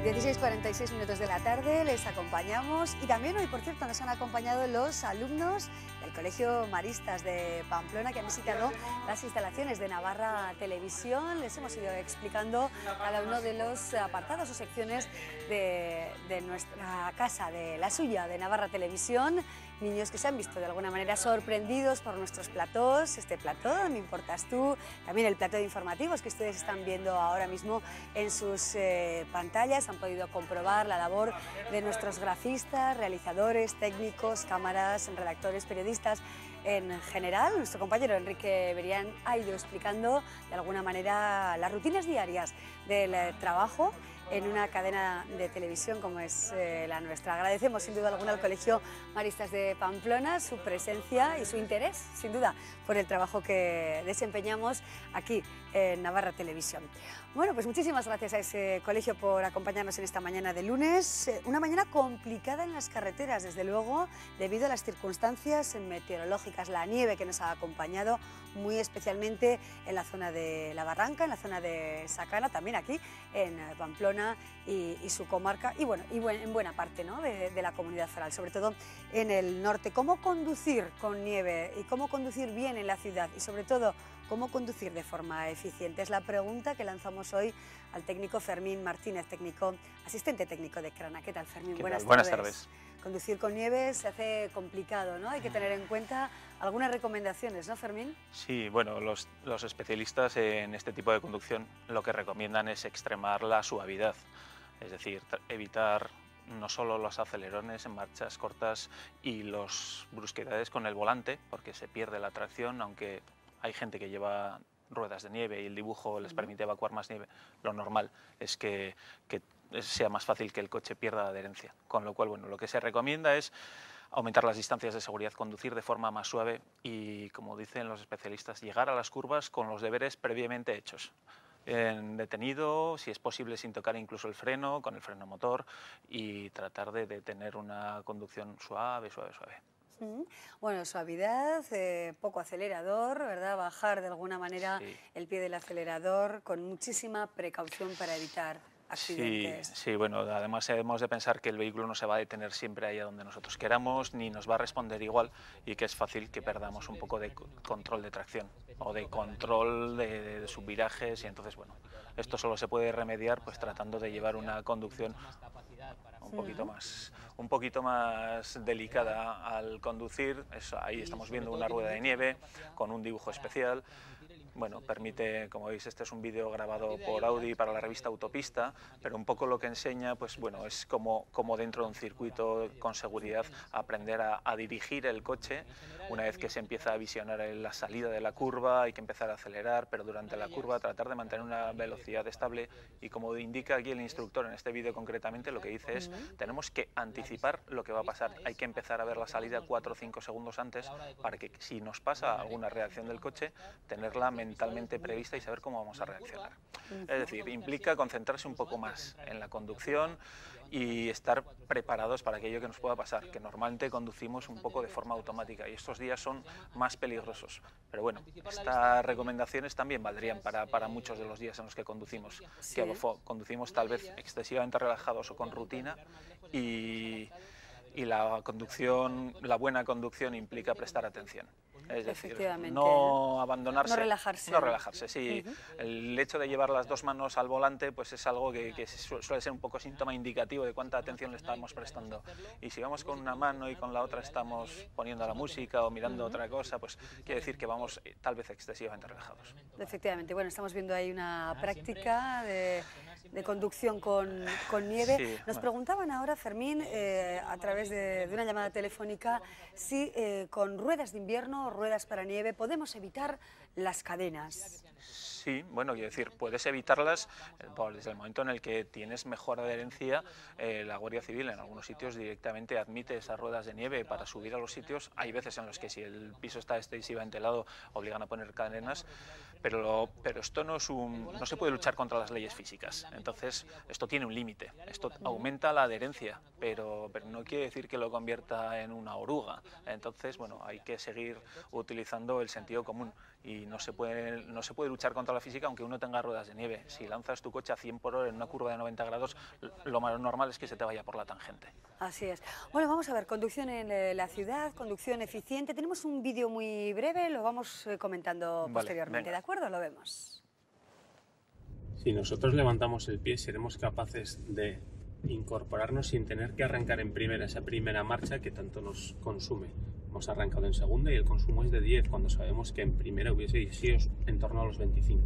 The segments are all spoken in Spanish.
16:46 de la tarde, les acompañamos y también hoy, por cierto, nos han acompañado los alumnos del Colegio Maristas de Pamplona que han visitado las instalaciones de Navarra Televisión. Les hemos ido explicando cada uno de los apartados o secciones de nuestra casa, de la suya, de Navarra Televisión. Niños que se han visto de alguna manera sorprendidos por nuestros platós, este plató, Me importas tú, también el plató de informativos que ustedes están viendo ahora mismo en sus pantallas. Han podido comprobar la labor de nuestros grafistas, realizadores, técnicos, cámaras, redactores, periodistas. En general, nuestro compañero Enrique Berián ha ido explicando de alguna manera las rutinas diarias del trabajo en una cadena de televisión como es la nuestra. Agradecemos sin duda alguna al Colegio Maristas de Pamplona su presencia y su interés, sin duda, por el trabajo que desempeñamos aquí en Navarra Televisión. Bueno, pues muchísimas gracias a ese colegio por acompañarnos en esta mañana de lunes. Una mañana complicada en las carreteras, desde luego, debido a las circunstancias meteorológicas, la nieve que nos ha acompañado, muy especialmente en la zona de La Barranca, en la zona de Sacana, también aquí en Pamplona y su comarca, y bueno, en buena parte, ¿no?, de la comunidad foral, sobre todo en el norte. ¿Cómo conducir con nieve y cómo conducir bien en la ciudad y sobre todo cómo conducir de forma eficiente? Es la pregunta que lanzamos hoy al técnico Fermín Martínez, asistente técnico de Crana. ¿Qué tal, Fermín? Buenas tardes. Conducir con nieve se hace complicado, ¿no? Hay que tener en cuenta algunas recomendaciones, ¿no, Fermín? Sí, bueno, los especialistas en este tipo de conducción lo que recomiendan es extremar la suavidad, es decir, evitar no solo los acelerones en marchas cortas y las brusquedades con el volante, porque se pierde la tracción, aunque hay gente que lleva ruedas de nieve y el dibujo les permite evacuar más nieve. Lo normal es que sea más fácil que el coche pierda adherencia, con lo cual, bueno, lo que se recomienda es aumentar las distancias de seguridad, conducir de forma más suave y, como dicen los especialistas, llegar a las curvas con los deberes previamente hechos. Detenido, si es posible sin tocar incluso el freno, con el freno motor, y tratar de tener una conducción suave. Bueno, suavidad, poco acelerador, ¿verdad? Bajar de alguna manera el pie del acelerador con muchísima precaución para evitar accidentes. Sí, bueno, además hemos de pensar que el vehículo no se va a detener siempre ahí a donde nosotros queramos, ni nos va a responder igual, y que es fácil que perdamos un poco de control de tracción o de control de subvirajes, y entonces, bueno, esto solo se puede remediar pues tratando de llevar una conducción un poquito más delicada al conducir. Ahí estamos viendo una rueda de nieve con un dibujo especial. Bueno, permite, como veis, este es un vídeo grabado por Audi para la revista Autopista, pero un poco lo que enseña, pues bueno, es como dentro de un circuito con seguridad aprender a dirigir el coche. Una vez que se empieza a visionar la salida de la curva, hay que empezar a acelerar, pero durante la curva tratar de mantener una velocidad estable, y como indica aquí el instructor en este vídeo concretamente, lo que dice es, tenemos que anticipar lo que va a pasar, hay que empezar a ver la salida 4 o 5 segundos antes para que si nos pasa alguna reacción del coche, tenerla mentalmente prevista y saber cómo vamos a reaccionar. Es decir, implica concentrarse un poco más en la conducción y estar preparados para aquello que nos pueda pasar, que normalmente conducimos un poco de forma automática y estos días son más peligrosos. Pero bueno, estas recomendaciones también valdrían para muchos de los días en los que conducimos, que conducimos tal vez excesivamente relajados o con rutina, y la buena conducción implica prestar atención. Es decir, no abandonarse, no relajarse. Sí. El hecho de llevar las dos manos al volante pues es algo que suele ser un poco síntoma indicativo de cuánta atención le estamos prestando. Y si vamos con una mano y con la otra estamos poniendo la música o mirando otra cosa, pues quiere decir que vamos tal vez excesivamente relajados. Efectivamente, bueno, estamos viendo ahí una práctica de conducción con nieve. Sí, Nos preguntaban ahora, Fermín, a través de una llamada telefónica, si con ruedas de invierno, ruedas para nieve, podemos evitar las cadenas. Sí, bueno, quiero decir, puedes evitarlas desde el momento en el que tienes mejor adherencia. La Guardia Civil en algunos sitios directamente admite esas ruedas de nieve para subir a los sitios. Hay veces en los que si el piso está excesivamente helado obligan a poner cadenas, pero esto no se puede luchar contra las leyes físicas. Entonces, esto tiene un límite. Esto aumenta la adherencia, pero no quiere decir que lo convierta en una oruga. Entonces, bueno, hay que seguir utilizando el sentido común y no se puede luchar contra a la física, aunque uno tenga ruedas de nieve. Si lanzas tu coche a 100 por hora en una curva de 90 grados, lo más normal es que se te vaya por la tangente. Así es. Bueno, vamos a ver, conducción en la ciudad, conducción eficiente. Tenemos un vídeo muy breve, lo vamos comentando posteriormente, venga. ¿de acuerdo? Lo vemos. Si nosotros levantamos el pie, seremos capaces de incorporarnos sin tener que arrancar en primera, esa primera marcha que tanto nos consume. Hemos arrancado en segunda y el consumo es de 10, cuando sabemos que en primera hubiese sido en torno a los 25.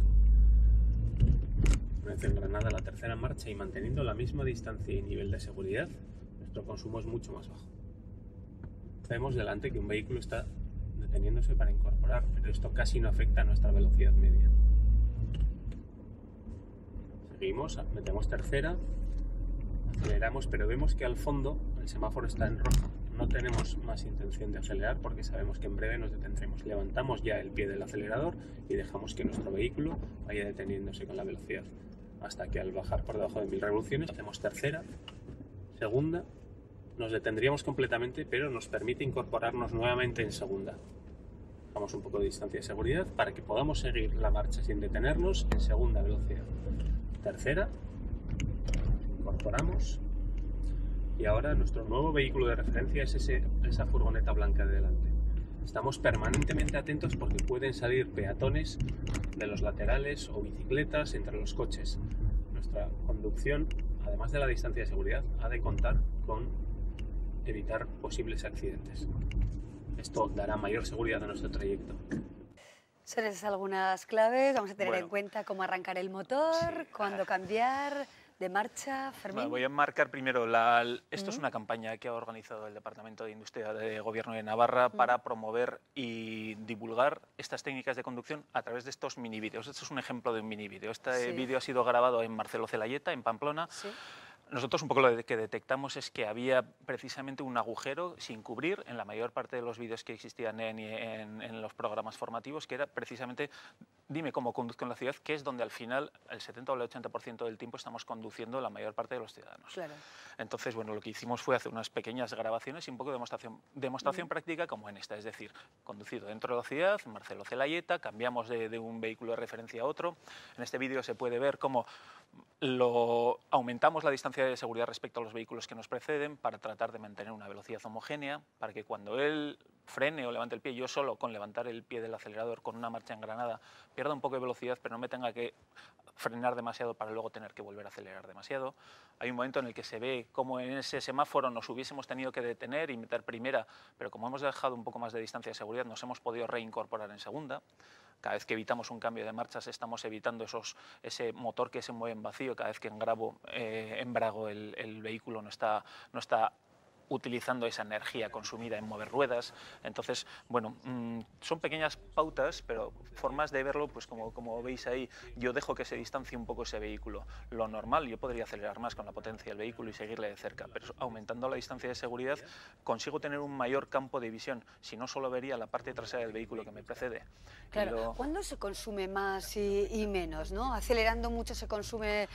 Una vez engranada la tercera marcha y manteniendo la misma distancia y nivel de seguridad, nuestro consumo es mucho más bajo. Vemos delante que un vehículo está deteniéndose para incorporar, pero esto casi no afecta a nuestra velocidad media. Seguimos, metemos tercera, aceleramos, pero vemos que al fondo el semáforo está en rojo. No tenemos más intención de acelerar porque sabemos que en breve nos detendremos. Levantamos ya el pie del acelerador y dejamos que nuestro vehículo vaya deteniéndose con la velocidad. Hasta que al bajar por debajo de 1000 revoluciones hacemos tercera, segunda, nos detendríamos completamente, pero nos permite incorporarnos nuevamente en segunda. Damos un poco de distancia de seguridad para que podamos seguir la marcha sin detenernos en segunda velocidad. Tercera, incorporamos y ahora nuestro nuevo vehículo de referencia es esa furgoneta blanca de delante. Estamos permanentemente atentos porque pueden salir peatones de los laterales o bicicletas entre los coches. Nuestra conducción, además de la distancia de seguridad, ha de contar con evitar posibles accidentes. Esto dará mayor seguridad a nuestro trayecto. Son esas algunas claves, vamos a tener en cuenta cómo arrancar el motor, cuándo cambiar de marcha. Fermín. Bueno, voy a marcar primero, esto es una campaña que ha organizado el Departamento de Industria de Gobierno de Navarra para promover y divulgar estas técnicas de conducción a través de estos mini vídeos. Esto es un ejemplo de un mini vídeo. Este vídeo ha sido grabado en Marcelo Zelaieta, en Pamplona. Sí. Nosotros un poco lo que detectamos es que había precisamente un agujero sin cubrir en la mayor parte de los vídeos que existían en los programas formativos, que era precisamente dime cómo conduzco en la ciudad, que es donde al final el 70 o el 80% del tiempo estamos conduciendo la mayor parte de los ciudadanos. Claro. Entonces, bueno, lo que hicimos fue hacer unas pequeñas grabaciones y un poco de demostración práctica como en esta, es decir, conducido dentro de la ciudad, Marcelo Zelaieta, cambiamos de un vehículo de referencia a otro. En este vídeo se puede ver cómo aumentamos la distancia de seguridad respecto a los vehículos que nos preceden para tratar de mantener una velocidad homogénea, para que cuando él frene o levante el pie, yo solo con levantar el pie del acelerador con una marcha engranada pierda un poco de velocidad, pero no me tenga que frenar demasiado para luego tener que volver a acelerar demasiado. Hay un momento en el que se ve como en ese semáforo nos hubiésemos tenido que detener y meter primera, pero como hemos dejado un poco más de distancia de seguridad nos hemos podido reincorporar en segunda. Cada vez que evitamos un cambio de marchas estamos evitando ese motor que se mueve en vacío. Cada vez que embrago el vehículo no está utilizando esa energía consumida en mover ruedas. Entonces, bueno, son pequeñas pautas, pero formas de verlo, pues como veis ahí, yo dejo que se distancie un poco ese vehículo. Lo normal, yo podría acelerar más con la potencia del vehículo y seguirle de cerca, pero aumentando la distancia de seguridad consigo tener un mayor campo de visión, si no solo vería la parte trasera del vehículo que me precede. Claro, ¿cuándo se consume más y menos, ¿no? ¿Acelerando mucho se consume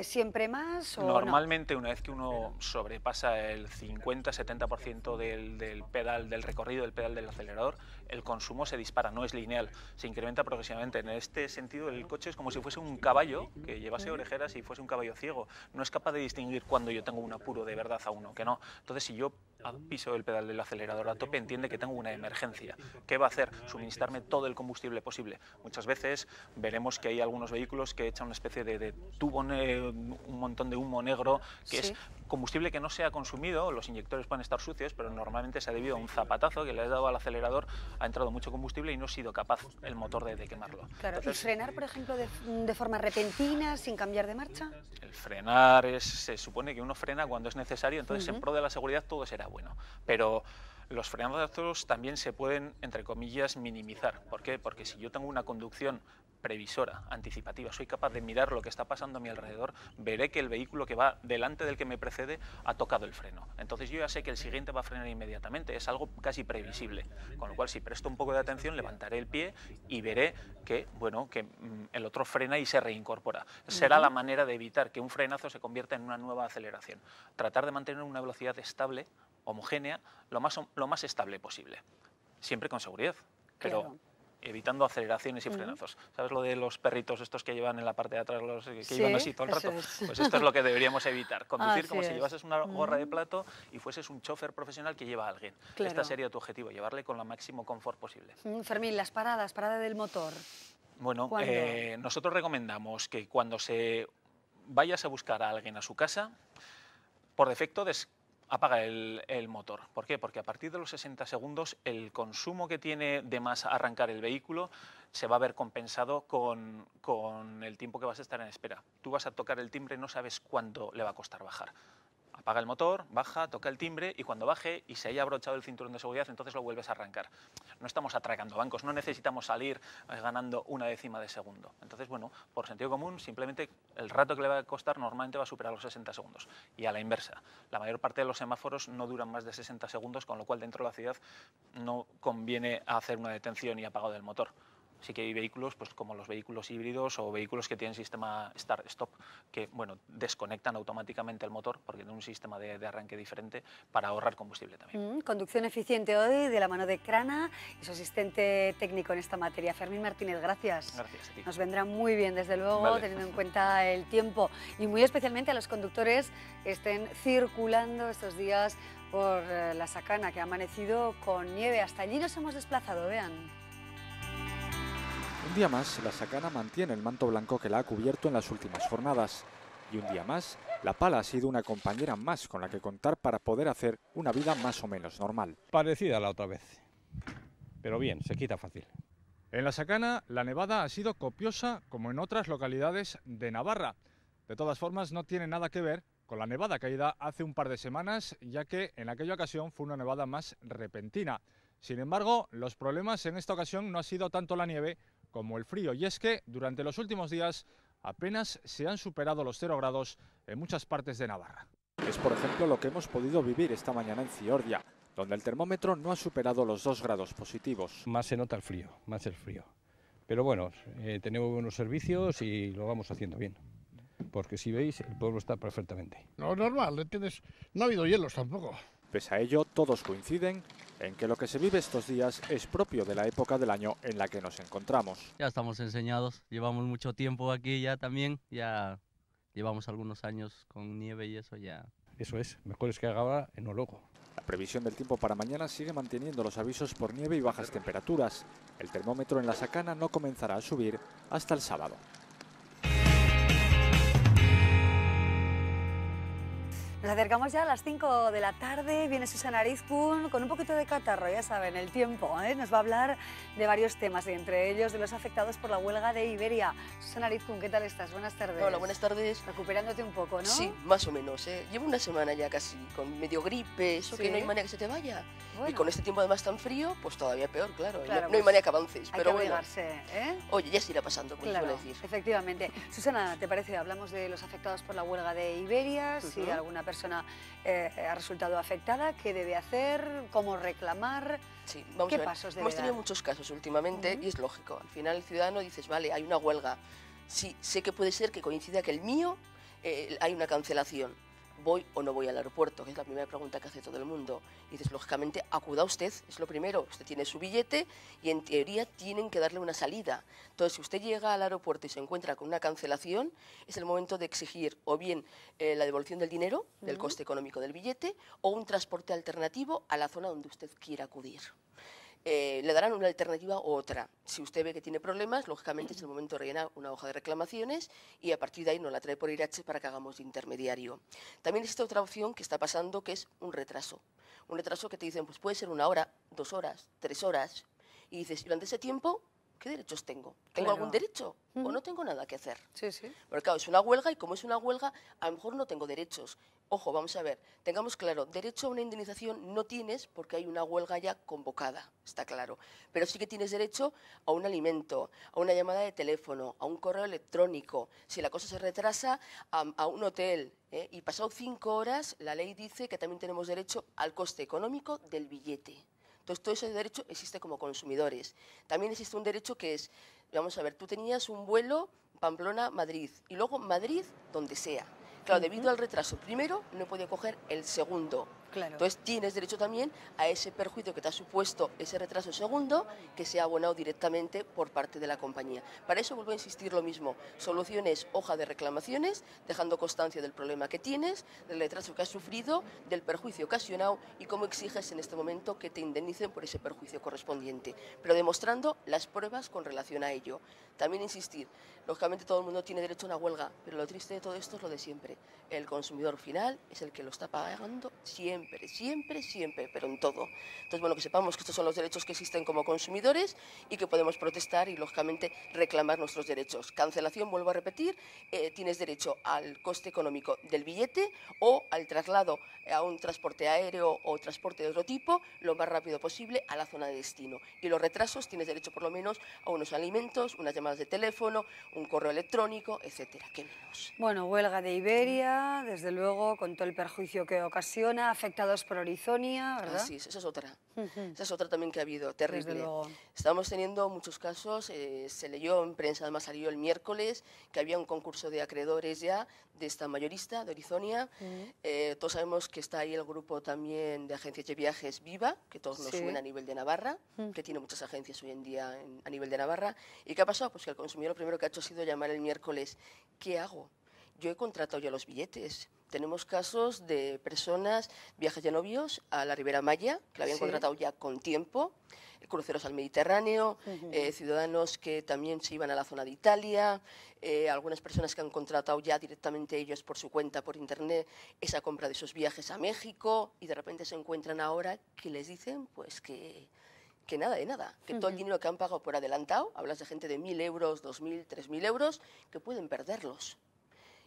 siempre más o normalmente no? Una vez que uno sobrepasa el 50-70% del pedal del recorrido, del pedal del acelerador, el consumo se dispara, no es lineal, se incrementa progresivamente. En este sentido, el coche es como si fuese un caballo que llevase orejeras y fuese un caballo ciego. No es capaz de distinguir cuando yo tengo un apuro de verdad a uno que no. Entonces, si yo piso el pedal del acelerador a tope, entiende que tengo una emergencia. ¿Qué va a hacer? Suministrarme todo el combustible posible. Muchas veces veremos que hay algunos vehículos que echan una especie de tubo, un montón de humo negro, que es combustible que no se ha consumido, los inyectores pueden estar sucios, pero normalmente se ha debido a un zapatazo que le ha dado al acelerador, ha entrado mucho combustible y no ha sido capaz el motor de quemarlo. Claro. Entonces, ¿y frenar, por ejemplo, de forma repentina, sin cambiar de marcha? El frenar se supone que uno frena cuando es necesario, entonces en pro de la seguridad todo será bueno, pero los frenazos también se pueden, entre comillas, minimizar. ¿Por qué? Porque si yo tengo una conducción previsora, anticipativa, soy capaz de mirar lo que está pasando a mi alrededor, veré que el vehículo que va delante del que me precede ha tocado el freno. Entonces yo ya sé que el siguiente va a frenar inmediatamente, es algo casi previsible, con lo cual si presto un poco de atención levantaré el pie y veré que, bueno, que el otro frena y se reincorpora. Será la manera de evitar que un frenazo se convierta en una nueva aceleración. Tratar de mantener una velocidad estable, homogénea, lo más estable posible, siempre con seguridad, pero evitando aceleraciones y frenazos. ¿Sabes lo de los perritos estos que llevan en la parte de atrás, los que Sí, iban así todo el eso rato? es. Pues esto es lo que deberíamos evitar, conducir Así como si es. llevases una gorra de plato y fueses un chofer profesional que lleva a alguien. Claro. Este sería tu objetivo, llevarle con el máximo confort posible. Fermín, las paradas, parada del motor. Bueno, ¿Cuándo? nosotros recomendamos que cuando vayas a buscar a alguien a su casa, por defecto apaga el motor. ¿Por qué? Porque a partir de los 60 segundos el consumo que tiene de más arrancar el vehículo se va a ver compensado con el tiempo que vas a estar en espera. Tú vas a tocar el timbre, no sabes cuánto le va a costar bajar. Apaga el motor, baja, toca el timbre y cuando baje y se haya abrochado el cinturón de seguridad, entonces lo vuelves a arrancar. No estamos atracando bancos, no necesitamos salir ganando una décima de segundo. Entonces, bueno, por sentido común, simplemente el rato que le va a costar normalmente va a superar los 60 segundos. Y a la inversa, la mayor parte de los semáforos no duran más de 60 segundos, con lo cual dentro de la ciudad no conviene hacer una detención y apagado del motor. Sí que hay vehículos, pues como los vehículos híbridos o vehículos que tienen sistema Start-Stop, que bueno, desconectan automáticamente el motor porque tienen un sistema de arranque diferente para ahorrar combustible también. Conducción eficiente hoy de la mano de Crana y su asistente técnico en esta materia. Fermín Martínez, gracias. Gracias a ti. Nos vendrá muy bien, desde luego, Vale. teniendo en cuenta el tiempo y muy especialmente a los conductores que estén circulando estos días por la Sacana, que ha amanecido con nieve. Hasta allí nos hemos desplazado, vean. Un día más, la Sacana mantiene el manto blanco que la ha cubierto en las últimas jornadas. Y un día más, la pala ha sido una compañera más con la que contar para poder hacer una vida más o menos normal. Parecida a la otra vez, pero bien, se quita fácil. En la Sacana, la nevada ha sido copiosa como en otras localidades de Navarra. De todas formas, no tiene nada que ver con la nevada caída hace un par de semanas, ya que en aquella ocasión fue una nevada más repentina. Sin embargo, los problemas en esta ocasión no ha sido tanto la nieve como el frío, y es que durante los últimos días apenas se han superado los 0 grados en muchas partes de Navarra. Es por ejemplo lo que hemos podido vivir esta mañana en Ciordia, donde el termómetro no ha superado los 2 grados positivos. Más se nota el frío, más el frío. Pero bueno, tenemos buenos servicios y lo vamos haciendo bien. Porque si veis, el pueblo está perfectamente. No, normal, ¿entiendes? No ha habido hielos tampoco. Pese a ello, todos coinciden en que lo que se vive estos días es propio de la época del año en la que nos encontramos. Ya estamos enseñados, llevamos mucho tiempo aquí ya también, ya llevamos algunos años con nieve y eso ya. Eso es, mejor es que haga ahora no luego. La previsión del tiempo para mañana sigue manteniendo los avisos por nieve y bajas temperaturas. El termómetro en la Sacana no comenzará a subir hasta el sábado. Nos acercamos ya a las 5 de la tarde, viene Susana Arizkun con un poquito de catarro, ya saben, el tiempo, ¿eh? Nos va a hablar de varios temas, y entre ellos de los afectados por la huelga de Iberia. Susana Arizkun, ¿qué tal estás? Buenas tardes. Hola, buenas tardes. Recuperándote un poco, ¿no? Sí, más o menos. Llevo una semana ya casi con medio gripe, eso Sí. que no hay manera que se te vaya. Bueno. Y con este tiempo además tan frío, pues todavía peor, claro. Claro, no hay pues, manera que avances, Hay pero que bueno. abrigarse, ¿eh? Oye, ya se irá pasando, como Claro, suele decir. efectivamente. Susana, ¿te parece? Hablamos de los afectados por la huelga de Iberia, si alguna persona ha resultado afectada, qué debe hacer, cómo reclamar, Sí, vamos qué a ver. pasos debe Hemos tenido dar. muchos casos últimamente y es lógico. Al final el ciudadano dices, vale, hay una huelga. Sí, sé que puede ser que coincida que el mío hay una cancelación. ¿Voy o no voy al aeropuerto? Que es la primera pregunta que hace todo el mundo. Y dices, lógicamente, acuda usted, es lo primero. Usted tiene su billete y en teoría tienen que darle una salida. Entonces, si usted llega al aeropuerto y se encuentra con una cancelación, es el momento de exigir o bien la devolución del dinero, del coste económico del billete, o un transporte alternativo a la zona donde usted quiera acudir. Le darán una alternativa u otra. Si usted ve que tiene problemas, lógicamente es el momento de rellenar una hoja de reclamaciones y a partir de ahí nos la trae por IRH para que hagamos de intermediario. También existe otra opción que está pasando, que es un retraso. Un retraso que te dicen, pues puede ser 1 hora, 2 horas, 3 horas. Y dices, durante ese tiempo, ¿qué derechos tengo? ¿Tengo Claro. algún derecho o no tengo nada que hacer? Sí, sí. Porque claro, es una huelga y como es una huelga, a lo mejor no tengo derechos. Ojo, vamos a ver, tengamos claro, derecho a una indemnización no tienes porque hay una huelga ya convocada, está claro. Pero sí que tienes derecho a un alimento, a una llamada de teléfono, a un correo electrónico. Si la cosa se retrasa, a un hotel. Y pasado 5 horas, la ley dice que también tenemos derecho al coste económico del billete. Entonces, todo ese derecho existe como consumidores. También existe un derecho que es, vamos a ver, tú tenías un vuelo Pamplona-Madrid y luego Madrid donde sea. Claro, debido al retraso, primero no podía coger el segundo. Claro. Entonces tienes derecho también a ese perjuicio que te ha supuesto ese retraso segundo, que sea abonado directamente por parte de la compañía. Para eso vuelvo a insistir lo mismo, soluciones, hoja de reclamaciones, dejando constancia del problema que tienes, del retraso que has sufrido, del perjuicio ocasionado y cómo exiges en este momento que te indemnicen por ese perjuicio correspondiente, pero demostrando las pruebas con relación a ello. También insistir, lógicamente todo el mundo tiene derecho a una huelga, pero lo triste de todo esto es lo de siempre. El consumidor final es el que lo está pagando siempre, siempre, siempre, pero en todo. Entonces, bueno, que sepamos que estos son los derechos que existen como consumidores y que podemos protestar y, lógicamente, reclamar nuestros derechos. Cancelación, vuelvo a repetir, tienes derecho al coste económico del billete o al traslado a un transporte aéreo o transporte de otro tipo lo más rápido posible a la zona de destino. Y los retrasos tienes derecho por lo menos a unos alimentos, unas llamadas de teléfono, un correo electrónico, etcétera. ¿Qué menos? Bueno, huelga de Iberia, desde luego, con todo el perjuicio que ocasiona, afectados por Orizonia, ¿verdad? Así es, esa es otra. Esa es otra también que ha habido, terrible. Desde luego. Estamos teniendo muchos casos, se leyó en prensa, además salió el miércoles, que había un concurso de acreedores ya de esta mayorista, de Orizonia. Todos sabemos que está ahí el grupo también de agencias de viajes Viva, que todos nos suben a nivel de Navarra, que tiene muchas agencias hoy en día a nivel de Navarra. ¿Y qué ha pasado? Pues que el consumidor lo primero que ha hecho ha sido llamar el miércoles. ¿Qué hago? Yo he contratado ya los billetes. Tenemos casos de personas, viajes de novios a la Ribera Maya, que lo habían contratado ya con tiempo, cruceros al Mediterráneo, ciudadanos que también se iban a la zona de Italia, algunas personas que han contratado ya directamente ellos por su cuenta, por internet, esa compra de esos viajes a México y de repente se encuentran ahora que les dicen pues que nada de nada, que todo el dinero que han pagado por adelantado, hablas de gente de 1.000 euros, 2.000, 3.000 euros, que pueden perderlos.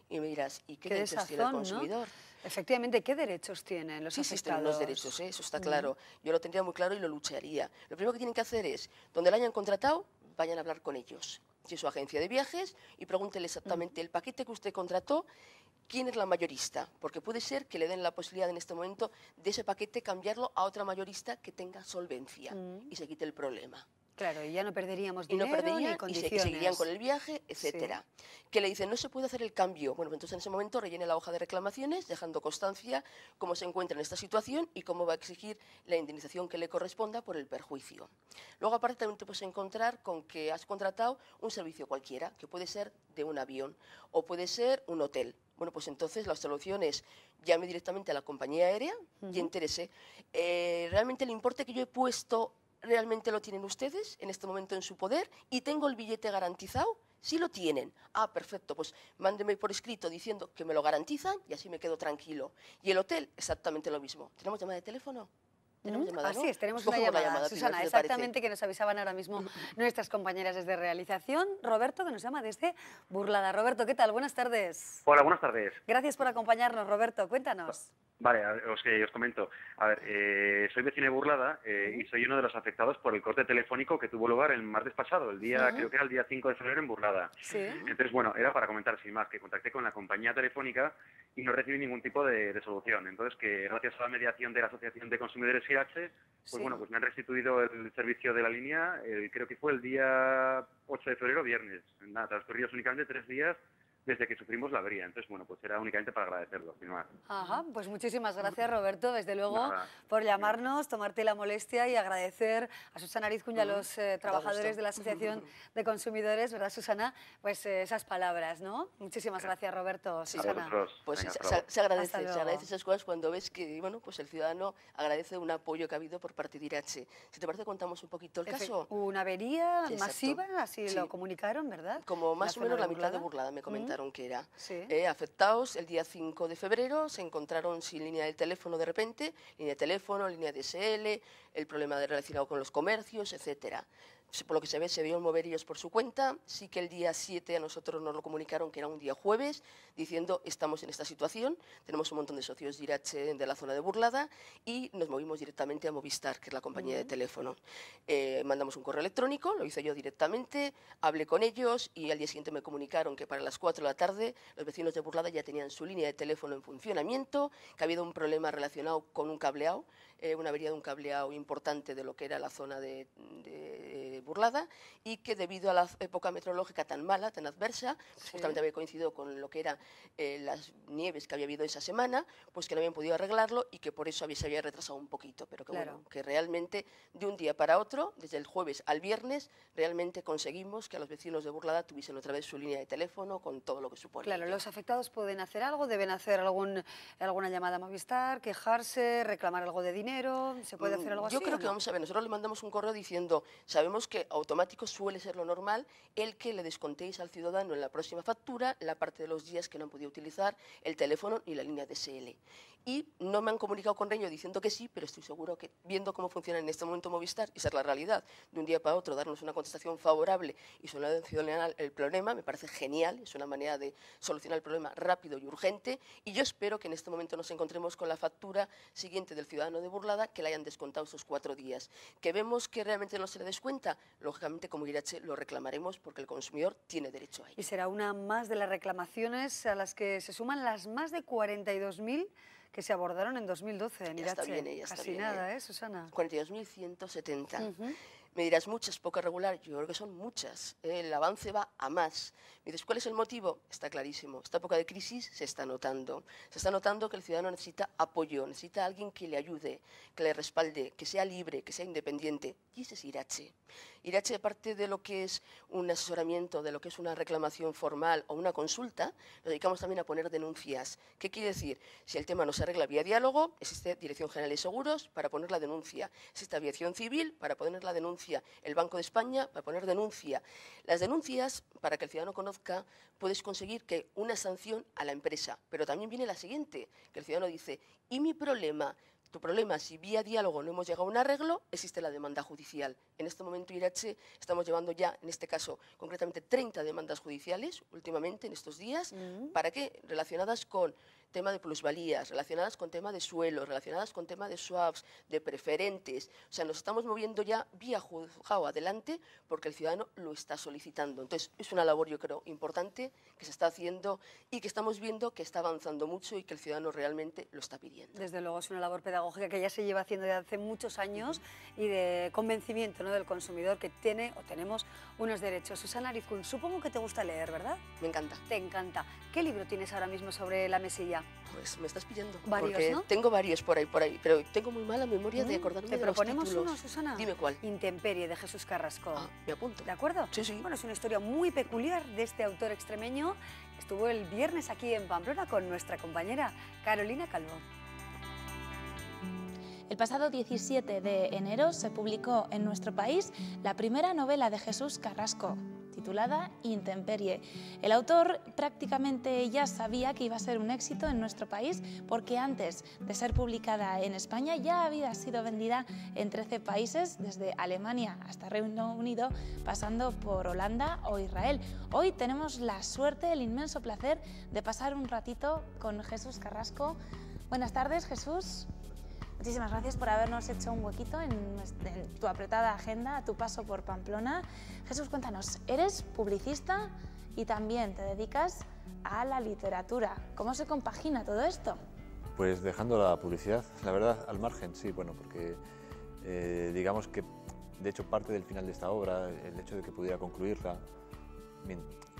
Y me dirás, ¿y qué derechos tiene el consumidor? ¿No? Efectivamente, ¿qué derechos tienen los afectados? Sí, tienen unos derechos, eso está claro. Yo lo tendría muy claro y lo lucharía. Lo primero que tienen que hacer es, donde lo hayan contratado, vayan a hablar con ellos. Si es su agencia de viajes, y pregúntele exactamente el paquete que usted contrató, ¿quién es la mayorista? Porque puede ser que le den la posibilidad en este momento de ese paquete cambiarlo a otra mayorista que tenga solvencia y se quite el problema. Claro, y ya no perderíamos dinero ni condiciones. Y seguirían con el viaje, etcétera. Que le dicen, no se puede hacer el cambio. Bueno, pues entonces en ese momento rellene la hoja de reclamaciones, dejando constancia cómo se encuentra en esta situación y cómo va a exigir la indemnización que le corresponda por el perjuicio. Luego, aparte, también te puedes encontrar con que has contratado un servicio cualquiera, que puede ser de un avión o puede ser un hotel. Bueno, pues entonces la solución es llame directamente a la compañía aérea y entérese. ¿Realmente el importe que yo he puesto realmente lo tienen ustedes en este momento en su poder y tengo el billete garantizado? Sí lo tienen. Ah, perfecto, pues mándeme por escrito diciendo que me lo garantizan y así me quedo tranquilo. Y el hotel, exactamente lo mismo. ¿Tenemos llamada de teléfono? ¿Tenemos llamada, así ¿no? es, tenemos Pues una llamada, Pilar, Susana, exactamente, que nos avisaban ahora mismo nuestras compañeras desde realización. Roberto, que nos llama desde Burlada. Roberto, ¿qué tal? Buenas tardes. Hola, buenas tardes. Gracias por acompañarnos, Roberto. Cuéntanos. Vale, os comento. A ver, soy vecino de Burlada y soy uno de los afectados por el corte telefónico que tuvo lugar el martes pasado, el día, creo que era el día 5 de febrero en Burlada. Sí. Entonces, bueno, era para comentar sin más que contacté con la compañía telefónica y no recibí ningún tipo de solución. Entonces, que gracias a la mediación de la Asociación de Consumidores IH, pues bueno, pues me han restituido el servicio de la línea, creo que fue el día 8 de febrero, viernes. Nada, transcurridos únicamente 3 días desde que sufrimos la avería. Entonces, bueno, pues era únicamente para agradecerlo, sin más. Ajá, pues muchísimas gracias, Roberto, desde luego, por llamarnos, tomarte la molestia y agradecer a Susana Arizcún y a los trabajadores de la Asociación de Consumidores, ¿verdad, Susana? Pues esas palabras, ¿no? Muchísimas gracias, Roberto, Susana. Pues venga, se agradece esas cosas cuando ves que, bueno, pues el ciudadano agradece un apoyo que ha habido por parte de IRH. Si te parece, contamos un poquito el caso. Una avería masiva, así lo comunicaron, ¿verdad? Como más o menos la mitad de Burlada, me comentaron que era. Sí. Afectados el día 5 de febrero, se encontraron sin línea de teléfono de repente, línea de teléfono, línea de DSL, el problema relacionado con los comercios, etcétera. Por lo que se ve, se vieron mover ellos por su cuenta. Sí que el día 7 a nosotros nos lo comunicaron que era un día jueves, diciendo estamos en esta situación, tenemos un montón de socios de IRH de la zona de Burlada y nos movimos directamente a Movistar, que es la compañía de teléfono. Mandamos un correo electrónico, lo hice yo directamente, hablé con ellos y al día siguiente me comunicaron que para las 4 de la tarde los vecinos de Burlada ya tenían su línea de teléfono en funcionamiento, que había un problema relacionado con un cableado, una avería de un cableado importante de lo que era la zona de de Burlada y que debido a la época meteorológica tan mala, tan adversa, pues justamente había coincidido con lo que eran las nieves que había habido esa semana, pues que no habían podido arreglarlo y que por eso se había retrasado un poquito, pero que, bueno, que realmente de un día para otro, desde el jueves al viernes, realmente conseguimos que a los vecinos de Burlada tuviesen otra vez su línea de teléfono con todo lo que supone. Claro, los afectados pueden hacer algo, deben hacer alguna llamada a Movistar, quejarse, reclamar algo de dinero, ¿se puede hacer algo así? Yo creo que, vamos a ver, nosotros le mandamos un correo diciendo, sabemos que automático suele ser lo normal el que le descontéis al ciudadano en la próxima factura la parte de los días que no han podido utilizar el teléfono ni la línea DSL. Y no me han comunicado con Reño diciendo que sí, pero estoy seguro que viendo cómo funciona en este momento Movistar, y esa es la realidad, de un día para otro darnos una contestación favorable y solucionar el problema, me parece genial, es una manera de solucionar el problema rápido y urgente, y yo espero que en este momento nos encontremos con la factura siguiente del ciudadano de Burlada, que le hayan descontado estos 4 días. Que vemos que realmente no se le descuenta, lógicamente como Irache lo reclamaremos porque el consumidor tiene derecho a ello. Y será una más de las reclamaciones a las que se suman las más de 42.000 que se abordaron en 2012 en Irache. Casi nada, Susana. 42.170. Me dirás, muchas, poco regular. Yo creo que son muchas. El avance va a más. Me dices, ¿cuál es el motivo? Está clarísimo. Esta época de crisis se está notando. Se está notando que el ciudadano necesita apoyo, necesita a alguien que le ayude, que le respalde, que sea libre, que sea independiente. Y ese es Irache. Irache, aparte de lo que es un asesoramiento, de lo que es una reclamación formal o una consulta, nos dedicamos también a poner denuncias. ¿Qué quiere decir? Si el tema no se arregla vía diálogo, existe Dirección General de Seguros para poner la denuncia. Existe Aviación Civil para poner la denuncia. El Banco de España para poner denuncia. Las denuncias, para que el ciudadano conozca, puedes conseguir que una sanción a la empresa. Pero también viene la siguiente, que el ciudadano dice, ¿y mi problema? Tu problema, si vía diálogo no hemos llegado a un arreglo, existe la demanda judicial. En este momento, Irache, estamos llevando ya, en este caso, concretamente 30 demandas judiciales, últimamente, en estos días. ¿Para qué? Relacionadas con tema de plusvalías, relacionadas con tema de suelo, relacionadas con tema de swaps, de preferentes. O sea, nos estamos moviendo ya vía juzgado adelante porque el ciudadano lo está solicitando. Entonces, es una labor, yo creo, importante que se está haciendo y que estamos viendo que está avanzando mucho y que el ciudadano realmente lo está pidiendo. Desde luego, es una labor pedagógica que ya se lleva haciendo desde hace muchos años y de convencimiento, ¿no?, del consumidor que tiene o tenemos unos derechos. Susana Arizcún, supongo que te gusta leer, ¿verdad? Me encanta. Te encanta. ¿Qué libro tienes ahora mismo sobre la mesilla? Pues me estás pillando. Varios, porque ¿no? Tengo varios por ahí, pero tengo muy mala memoria de acordarme de los títulos. ¿Te proponemos uno, Susana? Dime cuál. Intemperie, de Jesús Carrasco. Ah, me apunto. ¿De acuerdo? Sí, sí. Bueno, es una historia muy peculiar de este autor extremeño. Estuvo el viernes aquí en Pamplona con nuestra compañera Carolina Calvo. El pasado 17 de enero se publicó en nuestro país la primera novela de Jesús Carrasco, titulada Intemperie. El autor prácticamente ya sabía que iba a ser un éxito en nuestro país porque antes de ser publicada en España ya había sido vendida en 13 países, desde Alemania hasta Reino Unido, pasando por Holanda o Israel. Hoy tenemos la suerte, el inmenso placer de pasar un ratito con Jesús Carrasco. Buenas tardes, Jesús. Muchísimas gracias por habernos hecho un huequito en tu apretada agenda, a tu paso por Pamplona. Jesús, cuéntanos, eres publicista y también te dedicas a la literatura. ¿Cómo se compagina todo esto? Pues dejando la publicidad, la verdad, al margen, sí, bueno, porque digamos que, de hecho, parte del final de esta obra, el hecho de que pudiera concluirla,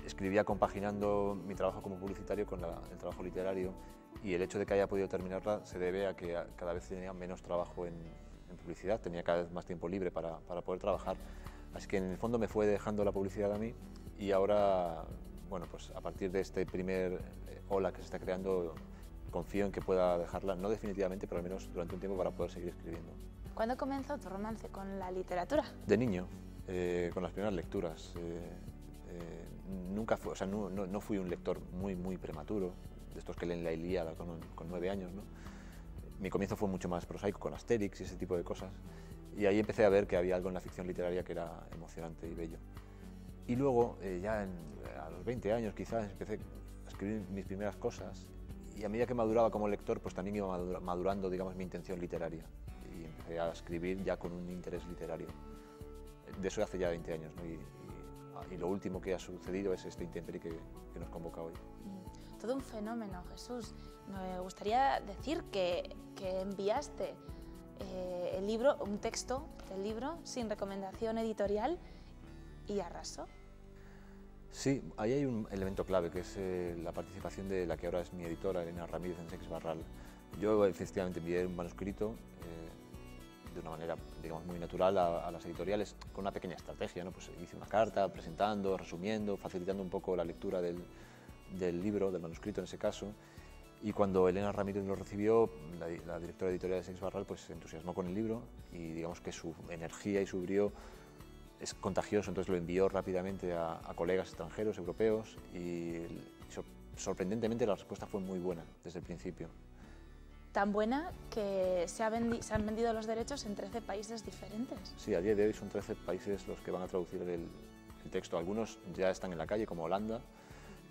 escribía compaginando mi trabajo como publicitario con el trabajo literario, y el hecho de que haya podido terminarla se debe a que cada vez tenía menos trabajo en publicidad, tenía cada vez más tiempo libre para poder trabajar, así que en el fondo me fue dejando la publicidad a mí y ahora, bueno, pues a partir de este primer ola que se está creando, confío en que pueda dejarla, no definitivamente, pero al menos durante un tiempo para poder seguir escribiendo. ¿Cuándo comenzó tu romance con la literatura? De niño, con las primeras lecturas. Nunca fui, o sea, no fui un lector muy prematuro, de estos que leen la Ilíada con 9 años, ¿no? Mi comienzo fue mucho más prosaico, con Asterix y ese tipo de cosas, y ahí empecé a ver que había algo en la ficción literaria que era emocionante y bello. Y luego, ya a los 20 años quizás, empecé a escribir mis primeras cosas, y a medida que maduraba como lector, pues también iba madurando, digamos, mi intención literaria, y empecé a escribir ya con un interés literario. De eso hace ya 20 años, ¿no? Y lo último que ha sucedido es este Intemperie que nos convoca hoy. Todo un fenómeno, Jesús. Me gustaría decir que enviaste el libro, un texto del libro sin recomendación editorial y arrasó. Sí, ahí hay un elemento clave, que es la participación de la que ahora es mi editora, Elena Ramírez, en Sex Barral. Yo efectivamente envié un manuscrito de una manera, digamos, muy natural a las editoriales, con una pequeña estrategia, ¿no? Pues hice una carta presentando, resumiendo, facilitando un poco la lectura del libro, del manuscrito en ese caso. Y cuando Elena Ramírez lo recibió, la directora editorial de Sex Barral, pues se entusiasmó con el libro y digamos que su energía y su brío es contagioso, entonces lo envió rápidamente a colegas extranjeros, europeos, y sorprendentemente la respuesta fue muy buena desde el principio. Tan buena que se han vendido los derechos en 13 países diferentes. Sí, a día de hoy son 13 países los que van a traducir el texto. Algunos ya están en la calle, como Holanda,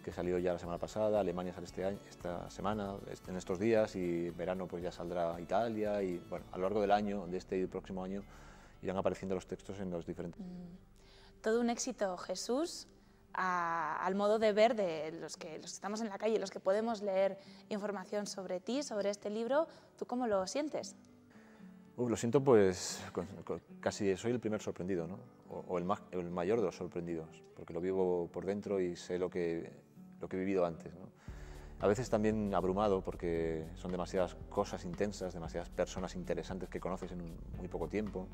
que salió ya la semana pasada, Alemania sale esta semana, en estos días, y en verano pues ya saldrá Italia, y bueno, a lo largo del año, de este y del próximo año, irán apareciendo los textos en los diferentes... Todo un éxito, Jesús, al modo de ver de los que estamos en la calle, los que podemos leer información sobre ti, sobre este libro. ¿Tú cómo lo sientes? Lo siento, pues casi soy el primer sorprendido, ¿no? O el mayor de los sorprendidos, porque lo vivo por dentro y sé lo que he vivido antes, ¿no? A veces también abrumado, porque son demasiadas cosas intensas, demasiadas personas interesantes que conoces en muy poco tiempo,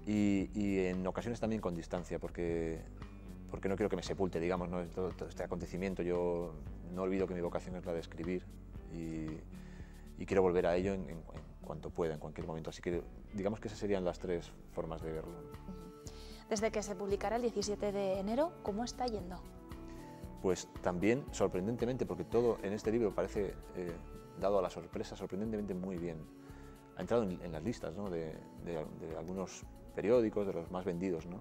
y en ocasiones también con distancia, porque no quiero que me sepulte, digamos, ¿no? todo este acontecimiento. Yo no olvido que mi vocación es la de escribir y quiero volver a ello en cuanto pueda, en cualquier momento. Así que digamos que esas serían las tres formas de verlo. Desde que se publicara el 17 de enero, ¿cómo está yendo? Pues también, sorprendentemente, porque todo en este libro parece dado a la sorpresa, sorprendentemente muy bien. Ha entrado en las listas, ¿no? de algunos periódicos, de los más vendidos, ¿no?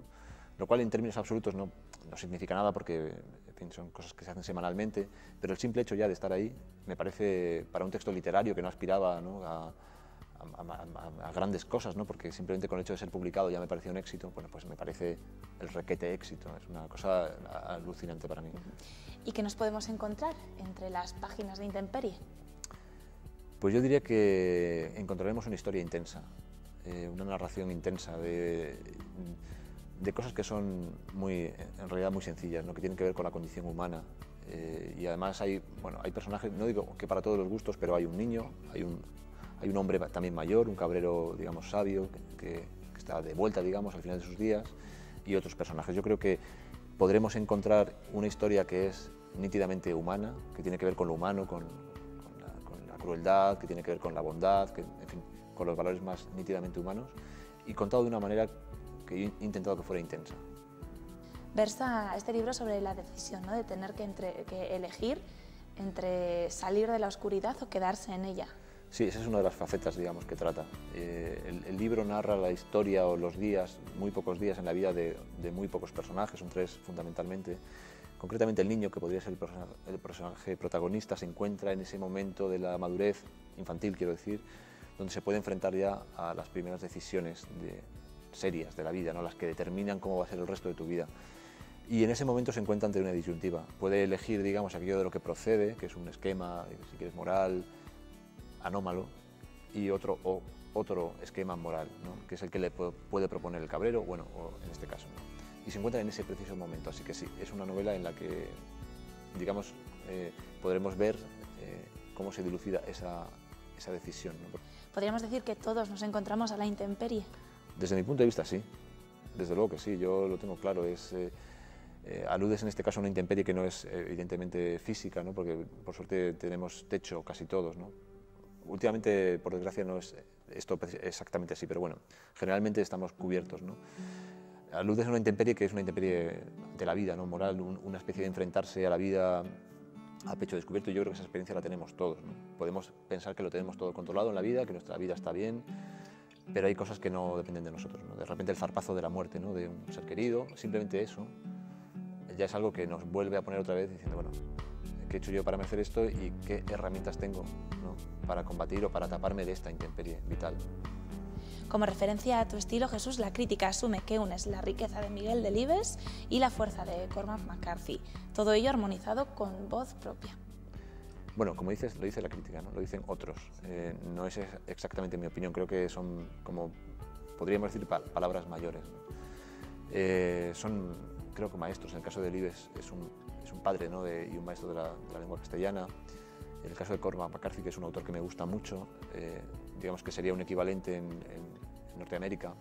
Lo cual en términos absolutos no significa nada, porque en fin, son cosas que se hacen semanalmente, pero el simple hecho ya de estar ahí me parece, para un texto literario que no aspiraba, ¿no? a grandes cosas, ¿no? Porque simplemente con el hecho de ser publicado ya me parecía un éxito. Bueno, pues me parece el requete éxito, es una cosa alucinante para mí. ¿Y qué nos podemos encontrar entre las páginas de Intemperie? Pues yo diría que encontraremos una historia intensa, una narración intensa de cosas que son en realidad muy sencillas, ¿no? Que tienen que ver con la condición humana, y además hay personajes, no digo que para todos los gustos, pero hay un niño, hay un hombre también mayor, un cabrero, digamos, sabio, que está de vuelta, digamos, al final de sus días, y otros personajes. Yo creo que podremos encontrar una historia que es nítidamente humana, que tiene que ver con lo humano, con la crueldad, que tiene que ver con la bondad, en fin, con los valores más nítidamente humanos, y contado de una manera que he intentado que fuera intensa. Versa este libro sobre la decisión, ¿no? De tener que elegir entre salir de la oscuridad o quedarse en ella. Sí, esa es una de las facetas, digamos, que trata. El libro narra la historia o los días, muy pocos días en la vida de muy pocos personajes, son tres fundamentalmente. Concretamente el niño, que podría ser el personaje protagonista, se encuentra en ese momento de la madurez infantil, quiero decir, donde se puede enfrentar ya a las primeras decisiones serias de la vida, ¿no? Las que determinan cómo va a ser el resto de tu vida. Y en ese momento se encuentra ante una disyuntiva. Puede elegir, digamos, aquello de lo que procede, que es un esquema, si quieres, moral, anómalo, y otro esquema moral, ¿no? Que es el que le puede proponer el cabrero, bueno, o en este caso, ¿no? Y se encuentra en ese preciso momento, así que sí, es una novela en la que, digamos, podremos ver cómo se dilucida esa decisión, ¿no? ¿Podríamos decir que todos nos encontramos a la intemperie? Desde mi punto de vista, sí, desde luego que sí, yo lo tengo claro. Aludes en este caso a una intemperie que no es evidentemente física, ¿no? Porque por suerte tenemos techo casi todos, ¿no? Últimamente, por desgracia, no es esto exactamente así, pero bueno, generalmente estamos cubiertos, ¿no? Aludes a una intemperie que es una intemperie de la vida, ¿no? Moral, una especie de enfrentarse a la vida a pecho descubierto. Yo creo que esa experiencia la tenemos todos, ¿no? Podemos pensar que lo tenemos todo controlado en la vida, que nuestra vida está bien, pero hay cosas que no dependen de nosotros, ¿no? De repente el zarpazo de la muerte, ¿no? De un ser querido, simplemente eso, ya es algo que nos vuelve a poner otra vez diciendo, bueno, ¿qué he hecho yo para merecer esto y qué herramientas tengo, ¿no? Para combatir o para taparme de esta intemperie vital? Como referencia a tu estilo, Jesús, la crítica asume que unes la riqueza de Miguel Delibes y la fuerza de Cormac McCarthy, todo ello armonizado con voz propia. Bueno, como dices, lo dice la crítica, ¿no? Lo dicen otros. No es exactamente mi opinión, creo que son, como podríamos decir, palabras mayores, ¿no? Son, creo que maestros. En el caso de Delibes es un padre, ¿no? Y un maestro de la lengua castellana. En el caso de Cormac McCarthy, que es un autor que me gusta mucho, digamos que sería un equivalente en Norteamérica.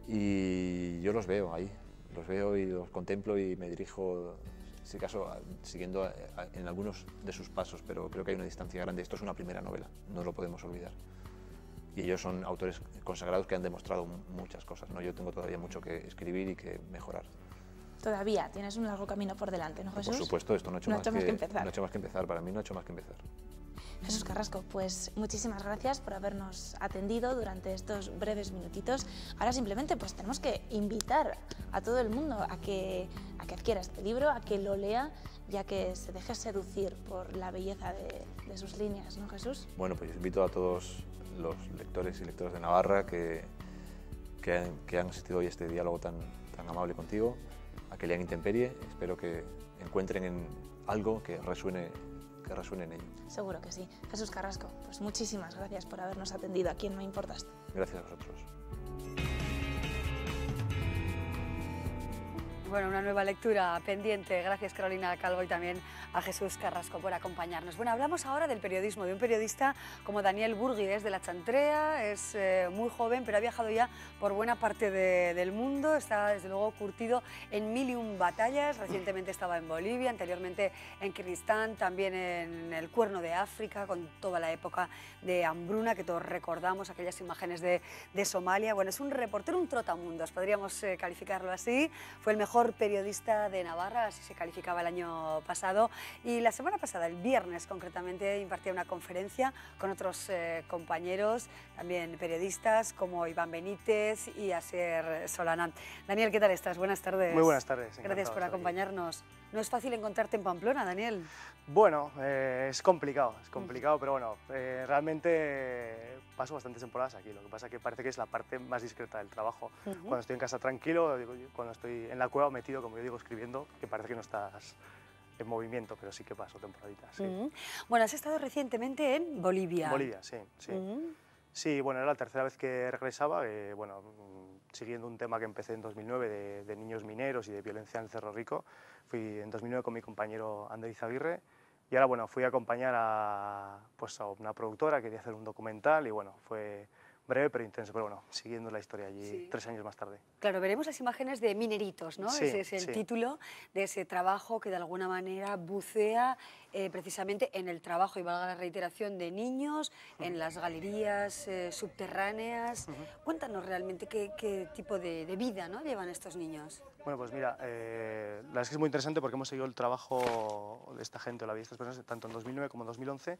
Y yo los veo ahí, los veo y los contemplo y me dirijo, en este caso, siguiendo en algunos de sus pasos, pero creo que hay una distancia grande. Esto es una primera novela, no lo podemos olvidar. Y ellos son autores consagrados que han demostrado muchas cosas, ¿no? Yo tengo todavía mucho que escribir y que mejorar. Todavía tienes un largo camino por delante, ¿no, Jesús? Por supuesto, esto no ha hecho más que empezar. No ha hecho más que empezar, para mí no ha hecho más que empezar. Jesús Carrasco, pues muchísimas gracias por habernos atendido durante estos breves minutitos. Ahora simplemente pues tenemos que invitar a todo el mundo a que adquiera este libro, a que lo lea, ya que se deje seducir por la belleza de sus líneas, ¿no, Jesús? Bueno, pues invito a todos los lectores y lectoras de Navarra que han asistido hoy a este diálogo tan amable contigo, a que lean Intemperie. Espero que encuentren en algo que resuene en ello. Seguro que sí. Jesús Carrasco, pues muchísimas gracias por habernos atendido aquí en No Importas. Gracias a vosotros. Bueno, una nueva lectura pendiente. Gracias, Carolina Calvo, y también a Jesús Carrasco por acompañarnos. Bueno, hablamos ahora del periodismo, de un periodista como Daniel Burgui, es de la Chantrea, es muy joven, pero ha viajado ya por buena parte del mundo, está desde luego curtido en 1001 batallas. Recientemente estaba en Bolivia, anteriormente en Kirguistán, también en el Cuerno de África, con toda la época de hambruna que todos recordamos, aquellas imágenes de Somalia. Bueno, es un reportero, un trotamundos, podríamos calificarlo así. Fue el mejor periodista de Navarra, así se calificaba el año pasado, y la semana pasada, el viernes concretamente, impartía una conferencia con otros compañeros, también periodistas, como Iván Benítez y Asier Solana. Daniel, ¿qué tal estás? Buenas tardes. Muy buenas tardes. Gracias por acompañarnos. No es fácil encontrarte en Pamplona, Daniel. Bueno, es complicado, pero bueno, realmente paso bastantes temporadas aquí. Lo que pasa es que parece que es la parte más discreta del trabajo. Cuando estoy en casa tranquilo, cuando estoy en la cueva metido, como yo digo, escribiendo, que parece que no estás en movimiento, pero sí que paso temporaditas. Sí. Bueno, has estado recientemente en Bolivia. Bolivia, sí. Sí, bueno, era la tercera vez que regresaba, bueno, siguiendo un tema que empecé en 2009 de niños mineros y de violencia en el Cerro Rico. Fui en 2009 con mi compañero Ander Izaguirre y ahora, bueno, fui a acompañar a una productora que quería hacer un documental y, bueno, fue breve pero intenso, pero bueno, siguiendo la historia allí 3 años más tarde. Claro, veremos las imágenes de Mineritos, ¿no? Sí, Ese es el título de ese trabajo que de alguna manera bucea precisamente en el trabajo, y valga la reiteración, de niños en las galerías subterráneas. Cuéntanos realmente qué tipo de vida, ¿no?, llevan estos niños. Bueno, pues mira, la verdad es que es muy interesante porque hemos seguido el trabajo de esta gente, o la vida de estas personas, tanto en 2009 como en 2011,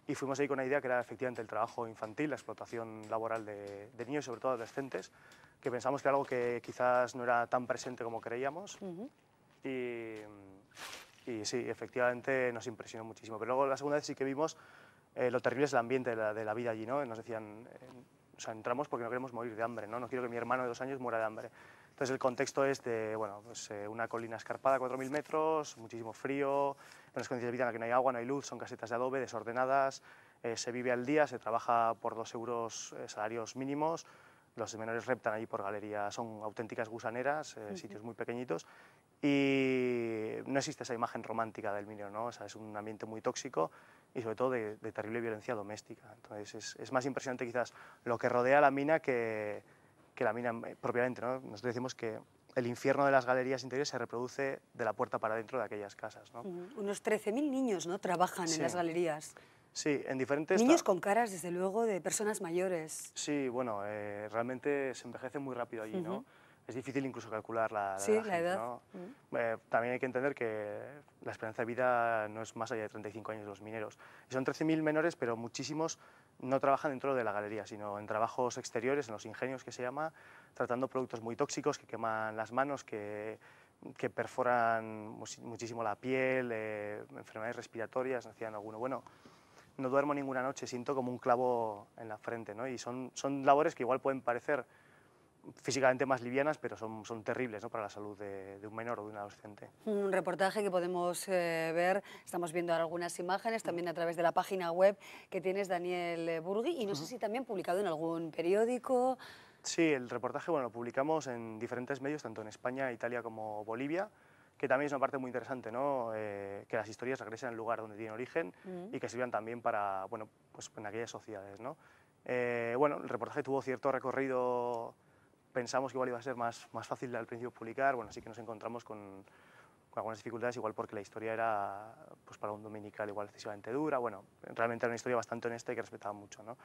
y fuimos ahí con una idea que era efectivamente el trabajo infantil, la explotación laboral de niños y sobre todo adolescentes, que pensamos que era algo que quizás no era tan presente como creíamos. Y sí, efectivamente nos impresionó muchísimo. Pero luego la segunda vez sí que vimos lo terrible es el ambiente de la vida allí, ¿no? Nos decían, o sea, entramos porque no queremos morir de hambre, ¿no? No quiero que mi hermano de 2 años muera de hambre. Entonces el contexto es de, bueno, pues, una colina escarpada, 4.000 metros, muchísimo frío, unas condiciones de vida en las que no hay agua, no hay luz, son casetas de adobe desordenadas, se vive al día, se trabaja por 2 euros salarios mínimos, los menores reptan allí por galerías, son auténticas gusaneras, sitios muy pequeñitos, y no existe esa imagen romántica del minero, ¿no? O sea, es un ambiente muy tóxico y sobre todo de terrible violencia doméstica. Entonces es más impresionante quizás lo que rodea la mina que la mina propiamente, ¿no? Nosotros decimos que el infierno de las galerías interiores se reproduce de la puerta para adentro de aquellas casas, ¿no? Unos 13.000 niños, ¿no?, trabajan en las galerías. Sí, en diferentes... Niños con caras, desde luego, de personas mayores. Sí, bueno, realmente se envejece muy rápido allí, ¿no? Es difícil incluso calcular la edad, ¿no? También hay que entender que la esperanza de vida no es más allá de 35 años de los mineros. Y son 13.000 menores, pero muchísimos no trabajan dentro de la galería, sino en trabajos exteriores, en los ingenios que se llama, tratando productos muy tóxicos que queman las manos, que perforan muchísimo la piel, enfermedades respiratorias, decían alguno. Bueno, no duermo ninguna noche, siento como un clavo en la frente, ¿no? Y son labores que igual pueden parecer físicamente más livianas, pero son terribles, ¿no?, para la salud de un menor o de un adolescente. Un reportaje que podemos ver, estamos viendo algunas imágenes, también a través de la página web que tienes, Daniel Burgui, y no sé si también publicado en algún periódico. Sí, el reportaje, bueno, lo publicamos en diferentes medios, tanto en España, Italia como Bolivia, que también es una parte muy interesante, ¿no?, que las historias regresen al lugar donde tienen origen y que sirvan también para, bueno, pues en aquellas sociedades, ¿no? Bueno, el reportaje tuvo cierto recorrido, pensamos que igual iba a ser más fácil al principio publicar, bueno, sí que nos encontramos con algunas dificultades, igual porque la historia era, pues para un dominical igual excesivamente dura, bueno, realmente era una historia bastante honesta y que respetaba mucho, ¿no?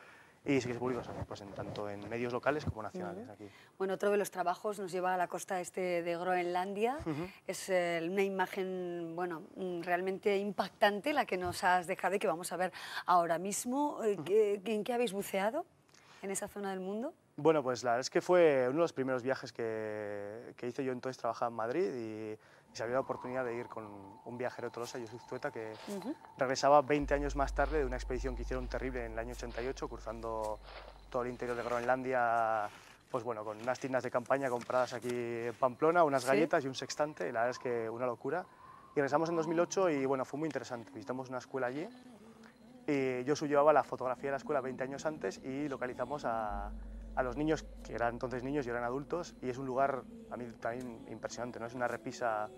Y sí que se publicó, pues tanto en medios locales como nacionales aquí. Bueno, otro de los trabajos nos lleva a la costa este de Groenlandia. Es una imagen, bueno, realmente impactante la que nos has dejado y que vamos a ver ahora mismo. ¿En qué habéis buceado en esa zona del mundo? Bueno, pues la verdad es que fue uno de los primeros viajes que hice. Yo entonces trabajaba en Madrid y se había la oportunidad de ir con un viajero tolosa, Yusuf Tueta, que regresaba 20 años más tarde de una expedición que hicieron terrible en el año 88, cruzando todo el interior de Groenlandia, pues bueno, con unas tiendas de campaña compradas aquí en Pamplona, unas galletas y un sextante, y la verdad es que una locura. Y regresamos en 2008 y bueno, fue muy interesante. Visitamos una escuela allí y Yusuf llevaba la fotografía de la escuela 20 años antes y localizamos a los niños, que eran entonces niños y eran adultos, y es un lugar a mí también impresionante, ¿no? Es una repisa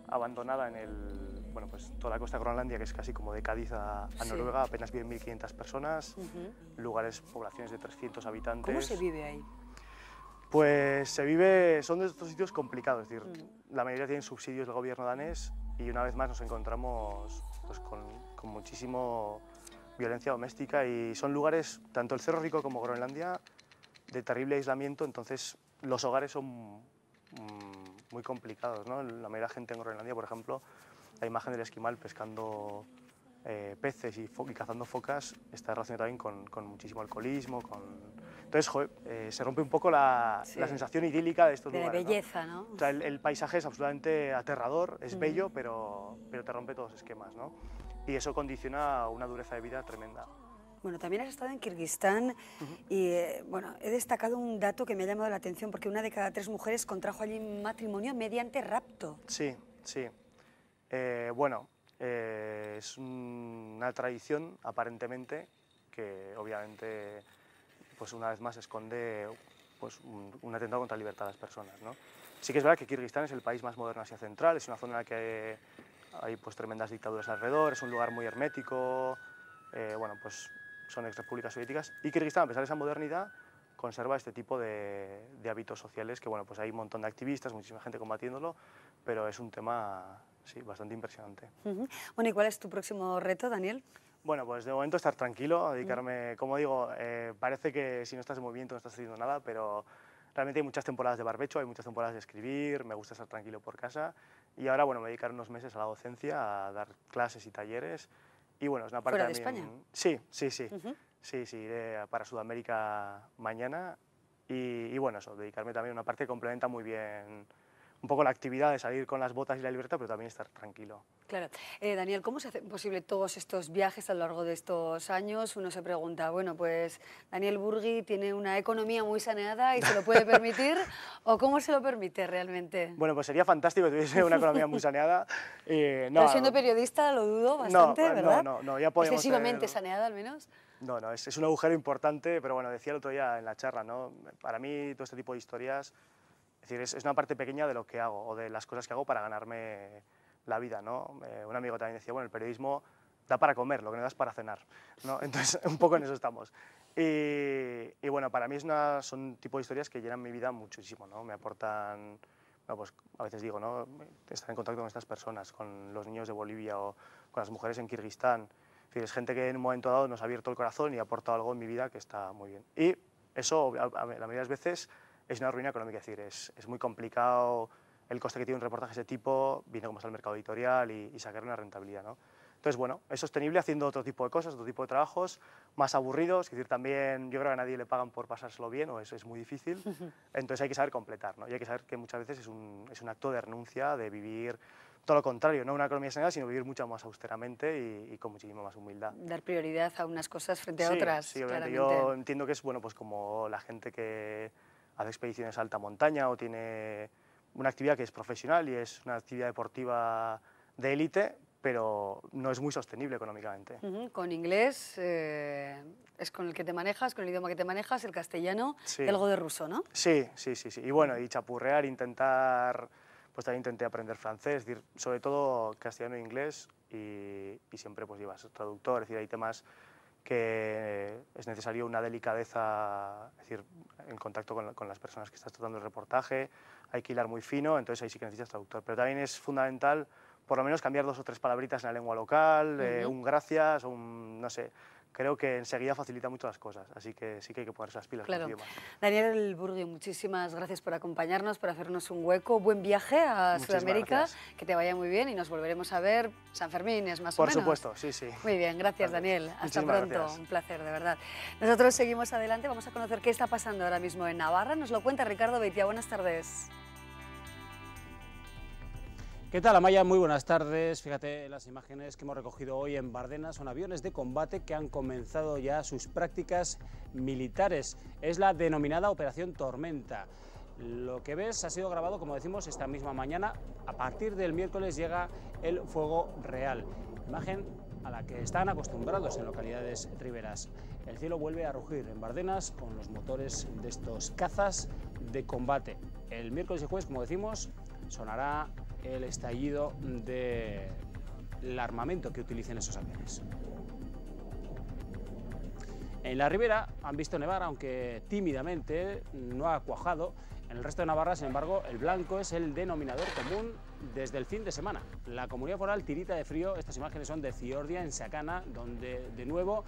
abandonada en bueno, pues toda la costa de Groenlandia, que es casi como de Cádiz a Noruega, apenas viven 1.500 personas, lugares, poblaciones de 300 habitantes. ¿Cómo se vive ahí? Pues se vive, son de estos sitios complicados, es decir, la mayoría tienen subsidios del gobierno danés y una vez más nos encontramos pues, con muchísimo violencia doméstica y son lugares, tanto el Cerro Rico como Groenlandia, de terrible aislamiento, entonces los hogares son muy complicados, ¿no? La mayoría de la gente en Groenlandia, por ejemplo, la imagen del esquimal pescando peces y cazando focas está relacionada también con muchísimo alcoholismo, Entonces, joder, se rompe un poco la sensación idílica de estos lugares. De belleza, ¿no? O sea, el paisaje es absolutamente aterrador, es bello, pero te rompe todos los esquemas, ¿no? Y eso condiciona una dureza de vida tremenda. Bueno, también has estado en Kirguistán y bueno, he destacado un dato que me ha llamado la atención porque una de cada 3 mujeres contrajo allí matrimonio mediante rapto. Sí, sí. Bueno, es una tradición aparentemente que obviamente pues una vez más esconde pues, un atentado contra la libertad de las personas, ¿no? Sí que es verdad que Kirguistán es el país más moderno de Asia Central, es una zona en la que hay pues, tremendas dictaduras alrededor, es un lugar muy hermético, bueno, pues son ex-repúblicas soviéticas, y Kirguistán, a pesar de esa modernidad, conserva este tipo de hábitos sociales, que bueno, pues hay un montón de activistas, muchísima gente combatiéndolo, pero es un tema, sí, bastante impresionante. Bueno, ¿y cuál es tu próximo reto, Daniel? Bueno, pues de momento estar tranquilo, dedicarme, como digo, parece que si no estás en movimiento no estás haciendo nada, pero realmente hay muchas temporadas de barbecho, hay muchas temporadas de escribir, me gusta estar tranquilo por casa, y ahora, bueno, me dedicar unos meses a la docencia, a dar clases y talleres. Y bueno, es una parte ¿Fuera de también... España? Sí, sí, sí. Sí, iré para Sudamérica mañana y bueno, eso, dedicarme también a una parte que complementa muy bien un poco la actividad de salir con las botas y la libertad, pero también estar tranquilo. Claro. Daniel, ¿cómo se hace posible todos estos viajes a lo largo de estos años? Uno se pregunta, bueno, pues Daniel Burgui tiene una economía muy saneada y se lo puede permitir, ¿o cómo se lo permite realmente? Bueno, pues sería fantástico que tuviese una economía muy saneada. No, pero siendo periodista lo dudo bastante, ¿verdad? No, ya podemos excesivamente saneada al menos. No, es un agujero importante, pero bueno, decía el otro día en la charla, ¿no? Para mí todo este tipo de historias, es decir, es una parte pequeña de lo que hago o de las cosas que hago para ganarme la vida, ¿no? Un amigo también decía, bueno, el periodismo da para comer, lo que no da es para cenar, ¿no? Entonces, un poco en eso estamos. Y bueno, para mí son un tipo de historias que llenan mi vida muchísimo, ¿no? Me aportan, bueno, pues a veces digo, ¿no? Estar en contacto con estas personas, con los niños de Bolivia o con las mujeres en Kirguistán. Es gente que en un momento dado nos ha abierto el corazón y ha aportado algo en mi vida que está muy bien. Y eso, la mayoría de las veces, es una ruina económica, es decir, es muy complicado el coste que tiene un reportaje de ese tipo, viene como está el mercado editorial y sacar una rentabilidad, ¿no? Entonces, bueno, es sostenible haciendo otro tipo de cosas, otro tipo de trabajos más aburridos, es decir, también yo creo que a nadie le pagan por pasárselo bien o eso es muy difícil, entonces hay que saber completar, ¿no? Y hay que saber que muchas veces es un acto de renuncia, de vivir todo lo contrario, no una economía saneada, sino vivir mucho más austeramente y con muchísima más humildad. Dar prioridad a unas cosas frente a otras. Sí, obviamente. Yo entiendo que es bueno, pues como la gente que hace expediciones a alta montaña o tiene una actividad que es profesional y es una actividad deportiva de élite, pero no es muy sostenible económicamente. Con inglés es con el que te manejas, con el idioma que te manejas, el castellano Sí. y algo de ruso, ¿no? Sí. Y bueno, y chapurrear, intentar, pues también intenté aprender francés, es decir, sobre todo castellano e inglés, y siempre pues llevas traductor, es decir, hay temas que es necesario una delicadeza, es decir, en contacto con las personas que estás tratando el reportaje, hay que hilar muy fino, entonces ahí sí que necesitas traductor, pero también es fundamental por lo menos cambiar 2 o 3 palabritas en la lengua local, un gracias, no sé, creo que enseguida facilita mucho las cosas, así que sí que hay que ponerse las pilas con el idioma. Daniel Burgui, muchísimas gracias por acompañarnos, por hacernos un hueco, buen viaje a Sudamérica, que te vaya muy bien y nos volveremos a ver. San Fermín es más o menos. Por supuesto, sí. Muy bien, gracias Daniel, hasta Muchísimas pronto, gracias. un placer, de verdad. Nosotros seguimos adelante, vamos a conocer qué está pasando ahora mismo en Navarra, nos lo cuenta Ricardo Beitia, buenas tardes. ¿Qué tal, Amaya? Muy buenas tardes. Fíjate, las imágenes que hemos recogido hoy en Bardenas son aviones de combate que han comenzado ya sus prácticas militares. Es la denominada Operación Tormenta. Lo que ves ha sido grabado, como decimos, esta misma mañana. A partir del miércoles llega el fuego real. Imagen a la que están acostumbrados en localidades riberas. El cielo vuelve a rugir en Bardenas con los motores de estos cazas de combate. El miércoles y jueves, como decimos, sonará el estallido del armamento que utilicen esos aviones. En la ribera han visto nevar, aunque tímidamente, no ha cuajado. En el resto de Navarra, sin embargo, el blanco es el denominador común desde el fin de semana. La comunidad foral tirita de frío. Estas imágenes son de Ciordia, en Sacana, donde de nuevo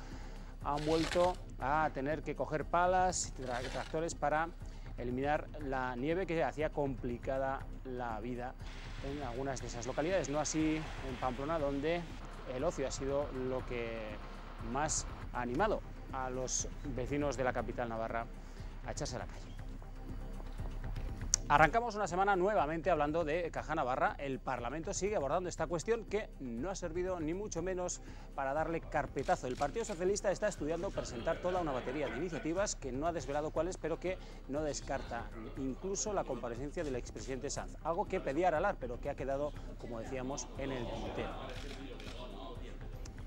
han vuelto a tener que coger palas y tractores para eliminar la nieve que hacía complicada la vida en algunas de esas localidades, no así en Pamplona, donde el ocio ha sido lo que más ha animado a los vecinos de la capital navarra a echarse a la calle. Arrancamos una semana nuevamente hablando de Caja Navarra. El Parlamento sigue abordando esta cuestión que no ha servido ni mucho menos para darle carpetazo. El Partido Socialista está estudiando presentar toda una batería de iniciativas que no ha desvelado cuáles, pero que no descarta incluso la comparecencia del expresidente Sanz. Algo que pedía Aralar, pero que ha quedado, como decíamos, en el tintero.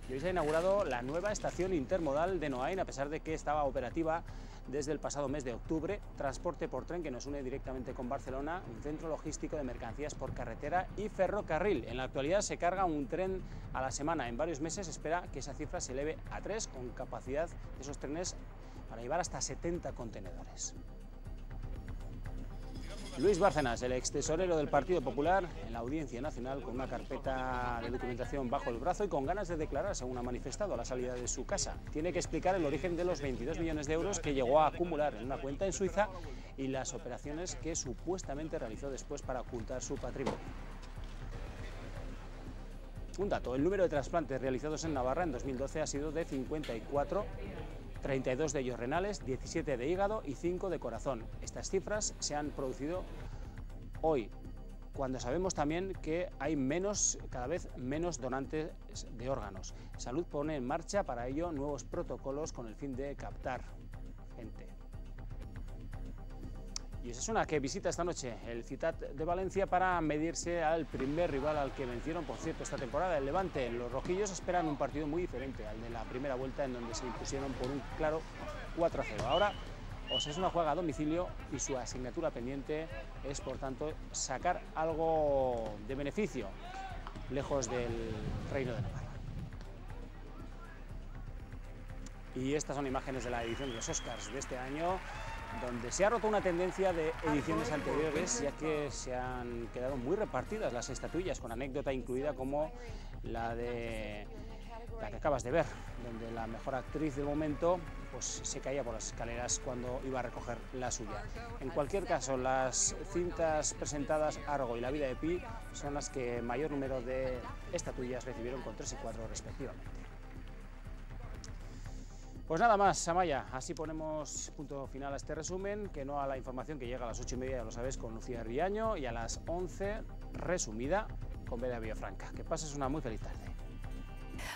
Y hoy se ha inaugurado la nueva estación intermodal de Noain, a pesar de que estaba operativa desde el pasado mes de octubre. Transporte por tren que nos une directamente con Barcelona, un centro logístico de mercancías por carretera y ferrocarril. En la actualidad se carga un tren a la semana. En varios meses espera que esa cifra se eleve a 3, con capacidad de esos trenes para llevar hasta 70 contenedores. Luis Bárcenas, el ex tesorero del Partido Popular, en la Audiencia Nacional con una carpeta de documentación bajo el brazo y con ganas de declarar, según ha manifestado, a la salida de su casa. Tiene que explicar el origen de los 22 millones de euros que llegó a acumular en una cuenta en Suiza y las operaciones que supuestamente realizó después para ocultar su patrimonio. Un dato, el número de trasplantes realizados en Navarra en 2012 ha sido de 54, 32 de ellos renales, 17 de hígado y 5 de corazón. Estas cifras se han producido hoy, cuando sabemos también que hay cada vez menos donantes de órganos. Salud pone en marcha para ello nuevos protocolos con el fin de captar gente. Y Osasuna, que visita esta noche el Ciutat de Valencia para medirse al primer rival al que vencieron, por cierto, esta temporada, el Levante. Los rojillos esperan un partido muy diferente al de la primera vuelta, en donde se impusieron por un claro 4-0. Ahora Osasuna juega a domicilio y su asignatura pendiente es, por tanto, sacar algo de beneficio lejos del Reino de Navarra. Y estas son imágenes de la edición de los Oscars de este año, donde se ha roto una tendencia de ediciones anteriores, ya que se han quedado muy repartidas las estatuillas, con anécdota incluida como la que acabas de ver, donde la mejor actriz del momento pues se caía por las escaleras cuando iba a recoger la suya. En cualquier caso, las cintas presentadas Argo y La vida de Pi son las que mayor número de estatuillas recibieron, con 3 y 4 respectivamente. Pues nada más, Amaya, así ponemos punto final a este resumen, que no a la información que llega a las 8:30, ya lo sabes, con Lucía Riaño, y a las 11, resumida, con Bea Villafranca. Que pases una muy feliz tarde.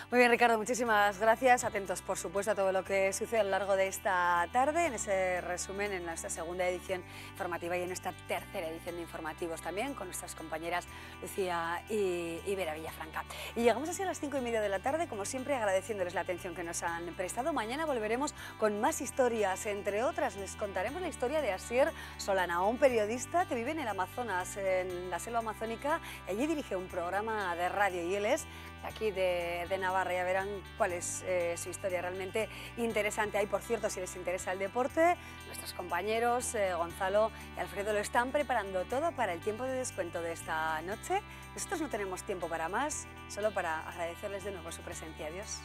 Muy bien, Ricardo, muchísimas gracias. Atentos, por supuesto, a todo lo que sucede a lo largo de esta tarde, en ese resumen, en nuestra segunda edición informativa y en esta tercera edición de informativos también, con nuestras compañeras Lucía y Vera Villafranca. Y llegamos así a las 5:30 de la tarde, como siempre, agradeciéndoles la atención que nos han prestado. Mañana volveremos con más historias, entre otras, les contaremos la historia de Asier Solana, un periodista que vive en el Amazonas, en la selva amazónica, y allí dirige un programa de radio, y él es aquí de Navarra. Ya verán cuál es su historia, realmente interesante. Ahí, por cierto, si les interesa el deporte, nuestros compañeros Gonzalo y Alfredo lo están preparando todo para el tiempo de descuento de esta noche. Nosotros no tenemos tiempo para más, solo para agradecerles de nuevo su presencia. Adiós.